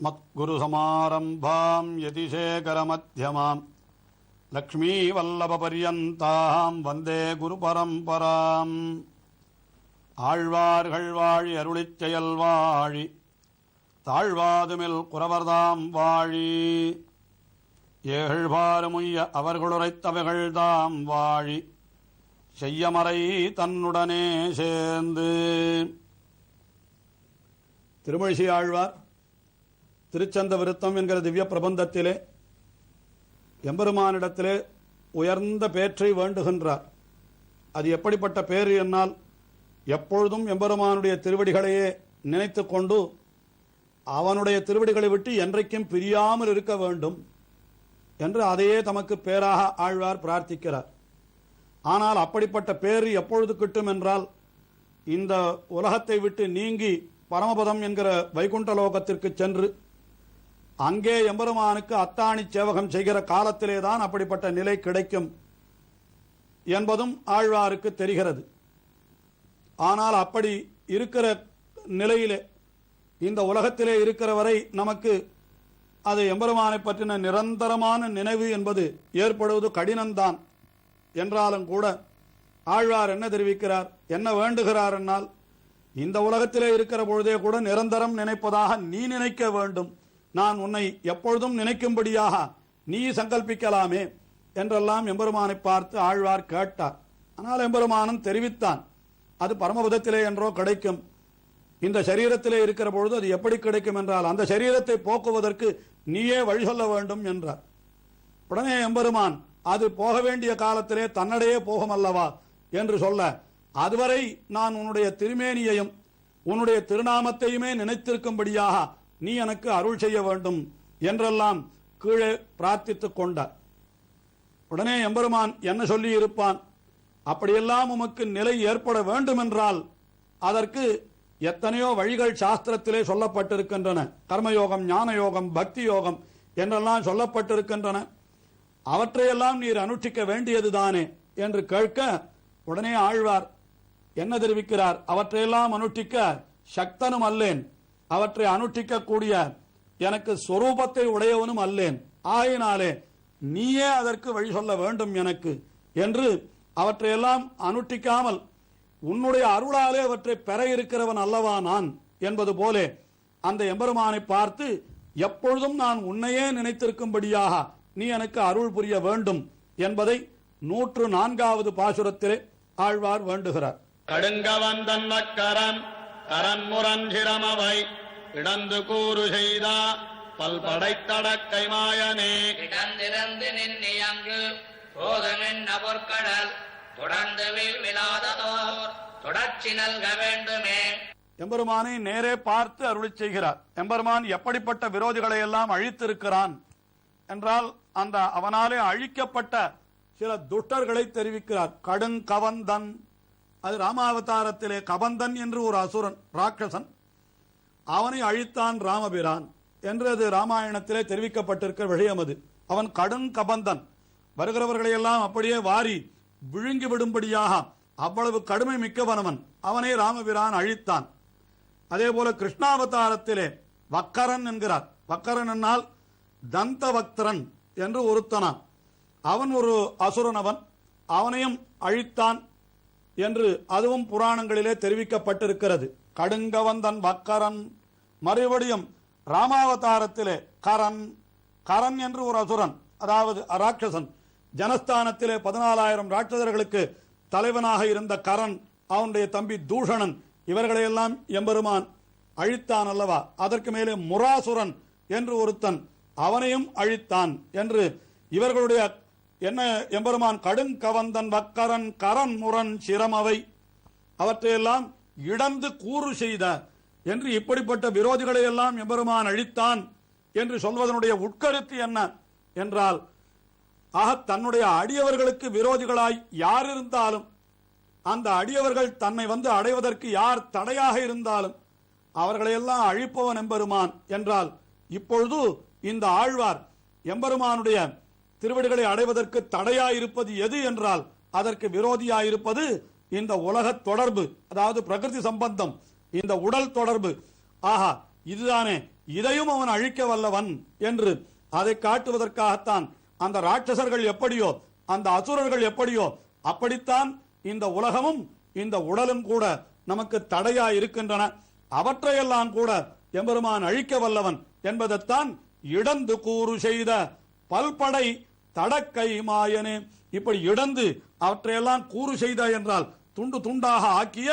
மத்குருசமாரம்பாம் யதிசேகரமத்யமாம் லக்ஷ்மீவல்லபபர்யந்தாம் வந்தே குருபரம்பராம். ஆழ்வார்கள் வாழி அருளிச் செயல் வாழி தாழ்வாதுமில் குறவர்தாம் வாழி ஏழ்வாறுமுய்ய அவர்களுரைத்தவைகள்தாம் வாழி செய்யமறை தன்னுடனே சேர்ந்து. திருமழிசை ஆழ்வார் திருச்சந்த விருத்தம் என்கிற திவ்ய பிரபந்தத்திலே எம்பெருமானிடத்திலே உயர்ந்த பேற்றை வேண்டுகின்றார். அது எப்படிப்பட்ட பேறு என்னால், எப்பொழுதும் எம்பெருமானுடைய திருவடிகளையே நினைத்து கொண்டு அவனுடைய திருவடிகளை விட்டு என்றைக்கும் பிரியாமல் இருக்க வேண்டும் என்று அதையே தமக்கு பேராக ஆழ்வார் பிரார்த்திக்கிறார். ஆனால் அப்படிப்பட்ட பேறு எப்பொழுது கிட்டும் என்றால், இந்த உலகத்தை விட்டு நீங்கி பரமபதம் என்கிற வைகுண்ட லோகத்திற்கு சென்று அங்கே எம்பெருமானுக்கு அத்தாணி சேவகம் செய்கிற காலத்திலேதான் அப்படிப்பட்ட நிலை கிடைக்கும் என்பதும் ஆழ்வாருக்கு தெரிகிறது. ஆனால் அப்படி இருக்கிற நிலையிலே இந்த உலகத்திலே இருக்கிற வரை நமக்கு அது எம்பெருமானை பற்றின நிரந்தரமான நினைவு என்பது ஏற்படுவது கடினம்தான். என்றாலும் கூட ஆழ்வார் என்ன தெரிவிக்கிறார், என்ன வேண்டுகிறார் என்னால், இந்த உலகத்திலே இருக்கிற பொழுதே கூட நிரந்தரம் நினைப்பதாக நீ நினைக்க வேண்டும், நான் உன்னை எப்பொழுதும் நினைக்கும்படியாக நீ சங்கல்பிக்கலாமே என்றெல்லாம் எம்பெருமானை பார்த்து ஆழ்வார் கேட்டார். ஆனால் எம்பெருமானும் தெரிவித்தான், அது பரமபதத்திலே என்றோ கிடைக்கும், இந்த சரீரத்திலே இருக்கிற பொழுது அது எப்படி கிடைக்கும் என்றால் அந்த சரீரத்தை போக்குவதற்கு நீயே வழி சொல்ல வேண்டும் என்றார். உடனே எம்பெருமான் அது போக வேண்டிய காலத்திலே தன்னடையே போகும் அல்லவா என்று சொல்ல, அதுவரை நான் உன்னுடைய திருமேனியையும் உன்னுடைய திருநாமத்தையுமே நினைத்திருக்கும்படியாக நீ எனக்கு அருள் செய்ய வேண்டும் என்றெல்லாம் கீழே பிரார்த்தித்துக் கொண்டார். உடனே எம்பெருமான் என்ன சொல்லி இருப்பான், அப்படியெல்லாம் உமக்கு நிலை ஏற்பட வேண்டும் என்றால் அதற்கு எத்தனையோ வழிகள் சாஸ்திரத்திலே சொல்லப்பட்டிருக்கின்றன. கர்மயோகம், ஞான யோகம், பக்தி யோகம் என்றெல்லாம் சொல்லப்பட்டிருக்கின்றன. அவற்றையெல்லாம் நீர் அனுஷ்டிக்க வேண்டியதுதானே என்று கேட்க, உடனே ஆழ்வார் என்ன தெரிவிக்கிறார், அவற்றையெல்லாம் அனுஷ்டிக்க சக்தனும் அல்லேன், அவற்றை அனுஷ்டிக்கக்கூடிய எனக்கு சொரூபத்தை உடையவனும் அல்லேன், ஆயினாலே நீயே அதற்கு வழி சொல்ல வேண்டும் எனக்கு என்று அவற்றையெல்லாம் அனுஷ்டிக்காமல் உன்னுடைய அருளாலே அவற்றை பெற இருக்கிறவன் அல்லவா நான் என்பது போலே அந்த எம்பெருமானை பார்த்து எப்பொழுதும் நான் உன்னையே நினைத்திருக்கும்படியாக நீ எனக்கு அருள் புரிய வேண்டும் என்பதை 104வது பாசுரத்திலே ஆழ்வார் வேண்டுகிறார். கடுங்கவந்தன் மக்கரன் கரன்முரஞ்சிரமவை இடந்து கூறு செய்தா பல்படைத்தடக்கை மாயனே இடந்திருந்து நின்னியங்கு போதமென் பொற்கடல் தொடர்ந்து விழாததோர் தொடர்ச்சி நல்க வேண்டுமே. எம்பெருமானை நேரே பார்த்து அருளி செய்கிறார். எம்பெருமான் எப்படிப்பட்ட விரோதிகளை எல்லாம் அழித்திருக்கிறான் என்றால் அந்த அவனாலே அழிக்கப்பட்ட சில துஷ்டர்களை தெரிவிக்கிறார். கடுங்கவந்தன், அது ராமாவதாரத்திலே கபந்தன் என்று ஒரு அசுரன், ராட்சசன், அவனை அழித்தான் ராமபிரான் என்று அது ராமாயணத்திலே தெரிவிக்கப்பட்டிருக்கிற விஷயம். அது அவன் கடுங்கபந்தன், வருகிறவர்களை எல்லாம் அப்படியே வாரி விழுங்கி விடும்படியாக அவ்வளவு கடுமை மிக்கவனவன், அவனை ராமபிரான் அழித்தான். அதே போல கிருஷ்ணாவதாரத்திலே வக்கரன் என்கிறார். வக்கரன் என்னால் தந்தவக்திரன் என்று ஒருத்தனான், அவன் ஒரு அசுரனவன், அவனையும் அழித்தான் என்று அதுவும் புராணங்களிலே தெரிவிக்கப்பட்டிருக்கிறது. கடுங்கவந்தன் வக்கரன். மறுபடியும் ராமாவதாரத்திலே கரன், கரன் என்று ஒரு அசுரன், அதாவது ராட்சசன், ஜனஸ்தானத்திலே 14,000 ராட்சசர்களுக்கு தலைவனாக இருந்த கரன், அவனுடைய தம்பி தூஷணன், இவர்களையெல்லாம் எம்பெருமான் அழித்தான் அல்லவா. அதற்கு மேலே முராசுரன் என்று ஒருத்தன், அவனையும் அழித்தான் என்று இவர்களுடைய என்ன எம்பெருமான் கடுங்கவந்தன் வக்கரன் கரன் முரண் சிரமவை அவற்றையெல்லாம் இடந்து கூறு செய்த என்று இப்படிப்பட்ட விரோதிகளை எல்லாம் எம்பெருமான் அழித்தான் என்று சொல்வதனுடைய உட்கருத்து என்ன என்றால், ஆக தன்னுடைய அடியவர்களுக்கு விரோதிகளாய் யார் இருந்தாலும், அந்த அடியவர்கள் தன்னை வந்து அடைவதற்கு யார் தடையாக இருந்தாலும் அவர்களையெல்லாம் அழிப்பவன் எம்பெருமான் என்றால், இப்பொழுது இந்த ஆழ்வார் எம்பெருமானுடைய திருவடிகளை அடைவதற்கு தடையாயிருப்பது எது என்றால் அதற்கு விரோதியாயிருப்பது இந்த உலக தொடர்பு, அதாவது பிரகிருதி சம்பந்தம், இந்த உடல் தொடர்பு. ஆஹா, இதுதானே, இதையும் அவன் அழிக்க வல்லவன் என்று அதை காட்டுவதற்காகத்தான் அந்த ராட்சசர்கள் எப்படியோ, அந்த அசுரர்கள் எப்படியோ, அப்படித்தான் இந்த உலகமும் இந்த உடலும் கூட நமக்கு தடையா இருக்கின்றன. அவற்றையெல்லாம் கூட எம்பெருமான் அழிக்க வல்லவன் என்பதைத்தான் இடந்து கூறு செய்த பல்படை தடக்கை மாயனே. இப்படி இடந்து அவற்றையெல்லாம் கூறு செய்த என்றால் துண்டு துண்டாக ஆக்கிய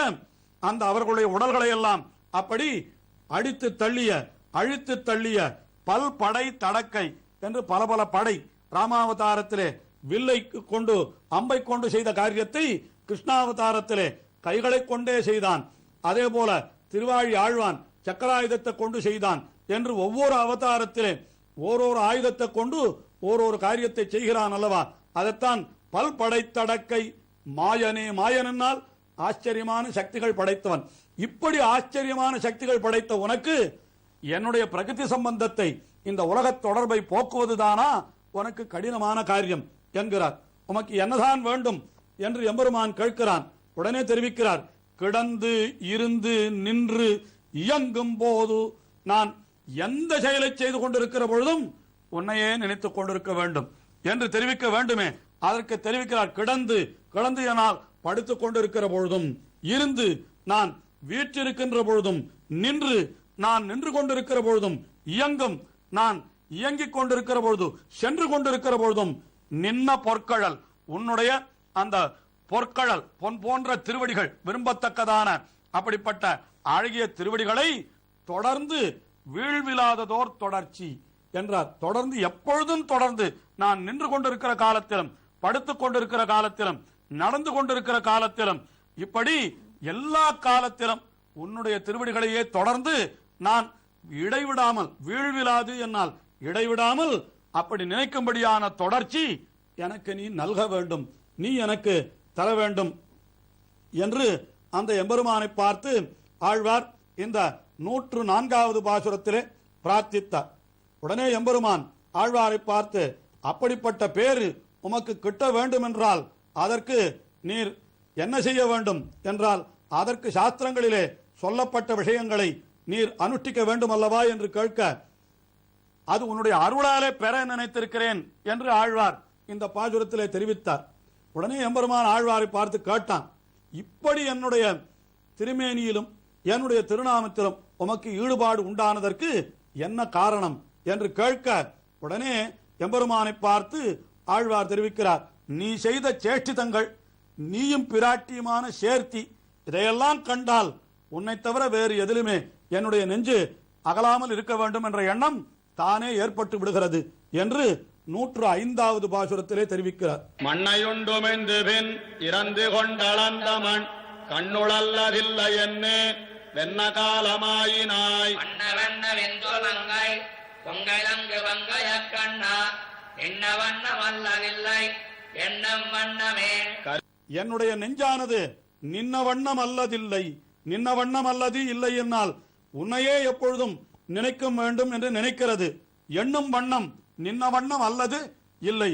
அந்த அவர்களுடைய உடல்களை எல்லாம் அப்படி அடித்து தள்ளிய, அழித்து தள்ளிய பல்படை தடக்கை என்று பல பல படை. ராமாவதாரத்திலே வில்லை கொண்டு அம்பை கொண்டு செய்த காரியத்தை கிருஷ்ணாவதாரத்திலே கைகளை கொண்டே செய்தான். அதே போல திருவாழி ஆழ்வான் சக்கராயுதத்தை கொண்டு செய்தான் என்று ஒவ்வொரு அவதாரத்திலே ஓரொரு ஆயுதத்தை கொண்டு ஓரொரு காரியத்தை செய்கிறான் அல்லவா. அதைத்தான் பல்படை தடக்கை மாயனே. மாயனால் ஆச்சரியமான சக்திகள் படைத்தவன். இப்படி ஆச்சரியமான சக்திகள் படைத்த உனக்கு என்னுடைய பிரகிருதி சம்பந்தத்தை, இந்த உலக தொடர்பை போக்குவதுதானா உனக்கு கடினமான காரியம் என்கிறார். உமக்கு என்னதான் வேண்டும் என்று எம்பெருமான் கேட்கிறான். உடனே தெரிவிக்கிறார், கிடந்து இருந்து நின்று இயங்கும் போது நான் எந்த செயலை செய்து கொண்டிருக்கிற பொழுதும் உன்னையே நினைத்துக் கொண்டிருக்க வேண்டும் என்று தெரிவிக்க வேண்டுமே. அதற்கு தெரிவிக்கிறார், கிடந்து, கிடந்து என்னால் படுத்துக் கொண்டிருக்கிற பொழுதும், இருந்து நான் வீற்றிருக்கின்ற பொழுதும், நின்று நான் நின்று கொண்டிருக்கிற பொழுதும், இயங்கும் நான் இயங்கிக் கொண்டிருக்கிற பொழுது, சென்று கொண்டிருக்கிற பொழுதும், நின்ன பொற்கழல், உன்னுடைய அந்த பொற்கழல் பொன் போன்ற திருவடிகள், விரும்பத்தக்கதான அப்படிப்பட்ட அழகிய திருவடிகளை தொடர்ந்து வீழ்விலாததோர் தொடர்ச்சி என்றார். தொடர்ந்து, எப்பொழுதும் தொடர்ந்து நான் நின்று கொண்டிருக்கிற காலத்திலும், படுத்துக் கொண்டிருக்கிற காலத்திலும், நடந்து கொண்டிருக்கிற காலத்திலும், இப்படி எல்லா காலத்திலும் உன்னுடைய திருவடிகளையே தொடர்ந்து நான் இடைவிடாமல், வீழ்விலாது என்னால் இடைவிடாமல் அப்படி நினைக்கும்படியான தொடர்ச்சி எனக்கு நீ நல்க வேண்டும், நீ எனக்கு தர வேண்டும் என்று அந்த எம்பெருமானை பார்த்து ஆழ்வார் இந்த 104வது பாசுரத்திலே பிரார்த்தித்தார். உடனே எம்பெருமான் ஆழ்வாரை பார்த்து, அப்படிப்பட்ட பேரு உமக்கு கிட்ட வேண்டும் என்றால் அதற்கு நீர் என்ன செய்ய வேண்டும் என்றால் அதற்கு சாஸ்திரங்களிலே சொல்லப்பட்ட விஷயங்களை நீர் அனுஷ்டிக்க வேண்டும் அல்லவா என்று கேட்க, அது உன்னுடைய அருளாலே பெற நினைத்திருக்கிறேன் என்று ஆழ்வார் இந்த பாசுரத்திலே தெரிவித்தார். உடனே எம்பெருமான் ஆழ்வாரை பார்த்து கேட்டான், இப்படி என்னுடைய திருமேனியிலும் என்னுடைய திருநாமத்திலும் உமக்கு ஈடுபாடு உண்டானதற்கு என்ன காரணம் என்று கேட்க, உடனே எம்பெருமானை பார்த்து ஆழ்வார் தெரிவிக்கிறார், நீ செய்த சேஷ்டிதங்கள், நீயும் பிராட்டியுமான சேர்த்தி, இதையெல்லாம் கண்டால் உன்னை தவிர வேறு எதிலுமே என்னுடைய நெஞ்சு அகலாமல் இருக்க வேண்டும் என்ற எண்ணம் தானே ஏற்பட்டு விடுகிறது என்று 105வது பாசுரத்திலே தெரிவிக்கிறார். மண்ணையுண்டுமென்று பின் இறந்து கொண்டளந்த மண் கண்ணுளல்லதில்லை என்னே வெண்ண காலமாயினாய் வண்ண வெந்துலங்கை பொங்கலங்கு வங்கைய கண்ணா என்ன வண்ணமல்லதில்லை எண்ணம் வண்ணமே. என்னுடைய நெஞ்சானது நின்ன வண்ணம் அல்லதில்லை, நின்ன வண்ணம் அல்லது இல்லை என்னால் உன்னையே எப்பொழுதும் நினைக்கும் வேண்டும் என்று நினைக்கிறது. எண்ணும் வண்ணம் நின்ன வண்ணம் அல்லது இல்லை,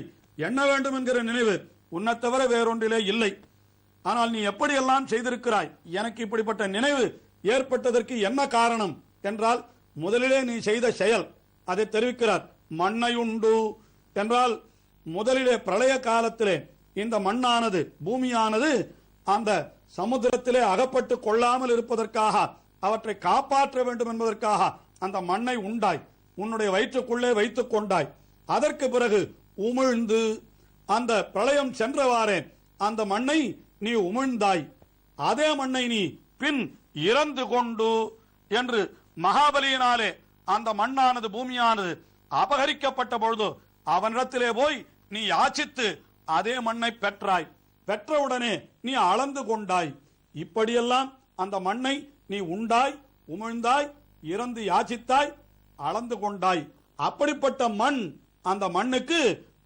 எண்ண வேண்டும் என்கிற நினைவு உன்னை தவிர வேறொன்றிலே இல்லை. ஆனால் நீ எப்படியெல்லாம் செய்திருக்கிறாய், எனக்கு இப்படிப்பட்ட நினைவு ஏற்பட்டதற்கு என்ன காரணம் என்றால் முதலிலே நீ செய்த செயல், அதை தெரிவிக்கிறார். மண்ணையுண்டு என்றால் முதலிலே பிரளய காலத்திலே இந்த மண்ணானது, பூமியானது அந்த சமுத்திரத்திலே அகப்பட்டு கொள்ளாமல் இருப்பதற்காக, அவற்றை காப்பாற்ற வேண்டும் என்பதற்காக அந்த மண்ணை உண்டாய், உன்னுடைய வயிற்றுக்குள்ளே வைத்துக் கொண்டாய். அதற்கு பிறகு உமிழ்ந்து அந்த பிரளயம் சென்றவாறே அந்த மண்ணை நீ உமிழ்ந்தாய். அதே மண்ணை நீ பின் இறந்து கொண்டு என்று மகாபலியினாலே அந்த மண்ணானது, பூமியானது அபகரிக்கப்பட்ட பொழுது அவனிடத்திலே போய் நீ யாச்சித்து அதே மண்ணை பெற்றாய். பெற்றவுடனே நீ அளந்து கொண்டாய். இப்படியெல்லாம் அந்த மண்ணை நீ உண்டாய், உமிழ்ந்தாய், இறந்து யாச்சித்தாய், அளந்து கொண்டாய். அப்படிப்பட்ட மண், அந்த மண்ணுக்கு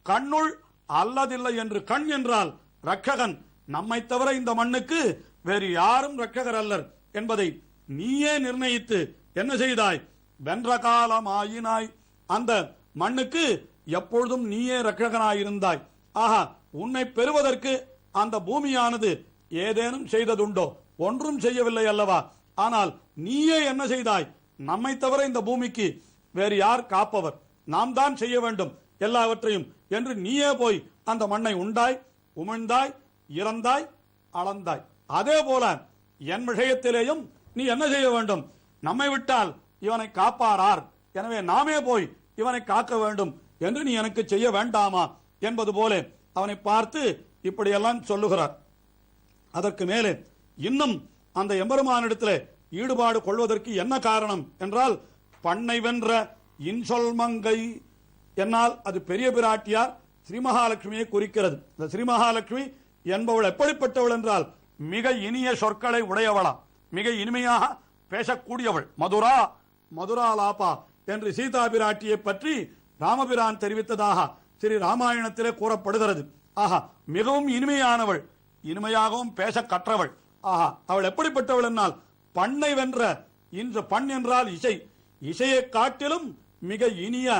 கண்ணுள் அல்லதில்லை என்று, கண் என்றால் ரட்சகன், நம்மை தவிர இந்த மண்ணுக்கு வேறு யாரும் ரட்சகர் அல்லர் என்பதை நீயே நிர்ணயித்து என்ன செய்தாய்? வென்ற காலமாயினாய். அந்த மண்ணுக்கு எப்பொழுதும் நீயே ரட்சகனாயிருந்தாய். ஆஹா, உன்னை பெறுவதற்கு அந்த பூமியானது ஏதேனும் செய்ததுண்டோ? ஒன்றும் செய்யவில்லை அல்லவா? ஆனால் நீயே என்ன செய்தாய்? நம்மை தவிர இந்த பூமிக்கு வேறு யார் காப்பவர்? நாம் தான் செய்ய வேண்டும் எல்லாவற்றையும் என்று நீயே போய் அந்த மண்ணை உண்டாய், உமிழ்ந்தாய், இறந்தாய், அளந்தாய். அதே போல என் விஷயத்திலேயும் நீ என்ன செய்ய வேண்டும்? நம்மை விட்டால் இவனை காப்பாரார்? எனவே நாமே போய் இவனை காக்க வேண்டும் என்று நீ எனக்கு செய்ய வேண்டாமா என்பது போல அவனை பார்த்து இப்படியெல்லாம் சொல்லுகிறார். அதற்கு மேலே இன்னும் அந்த எம்பெருமானிடத்தில் ஈடுபாடு கொள்வதற்கு என்ன காரணம் என்றால், பண்ணை வென்ற இன்சொல் மங்கை என்னால் அது பெரிய பிராட்டியார் ஸ்ரீ மகாலட்சுமியை குறிக்கிறது. இந்த ஸ்ரீ மகாலட்சுமி என்பவள் எப்படிப்பட்டவள் என்றால் மிக இனிய சொற்களை உடையவளாம், மிக இனிமையாக பேசக்கூடியவள். மதுரா மதுராலாபா என்று சீதா பிராட்டியை பற்றி ராமபிரான் தெரிவித்ததாக ஸ்ரீ ராமாயணத்திலே கூறப்படுகிறது. ஆஹா, மிகவும் இனிமையானவள், இனிமையாகவும் பேச கற்றவள். ஆஹா, அவள் எப்படிப்பட்டவள் என்னால் பண்ணை வென்ற இன்று பண் என்றால் இசை, இசையை காட்டிலும் மிக இனிய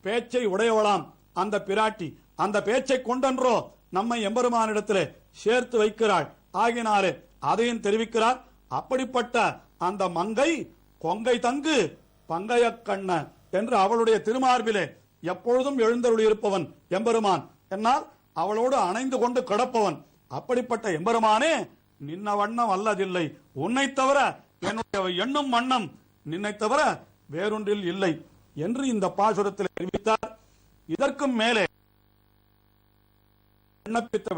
பேச்சை உடையவளாம் அந்த பிராட்டி. அந்த பேச்சை கொண்டன்றோ நம்மை எம்பெருமானிடத்திலே சேர்த்து வைக்கிறாள். ஆகினாலே அதையும் தெரிவிக்கிறார். அப்படிப்பட்ட அந்த மங்கை கொங்கை தங்கு பங்கைய கண்ண என்று அவளுடைய திருமார்பிலே எப்பொழுதும் எழுந்தருளியிருப்பவன் எம்பெருமான் என்னால் அவளோடு அணைந்து கொண்டு கிடப்பவன். அப்படிப்பட்ட எம்பெருமானே நின்ன வண்ணம் அல்லதில்லை, உன்னை தவிர என்னுடைய எண்ணும் வண்ணம் நின்னை தவிர வேறொன்றில் இல்லை என்று இந்த பாசுரத்தில் தெரிவித்தார். இதற்கும் மேலே விண்ணப்பித்த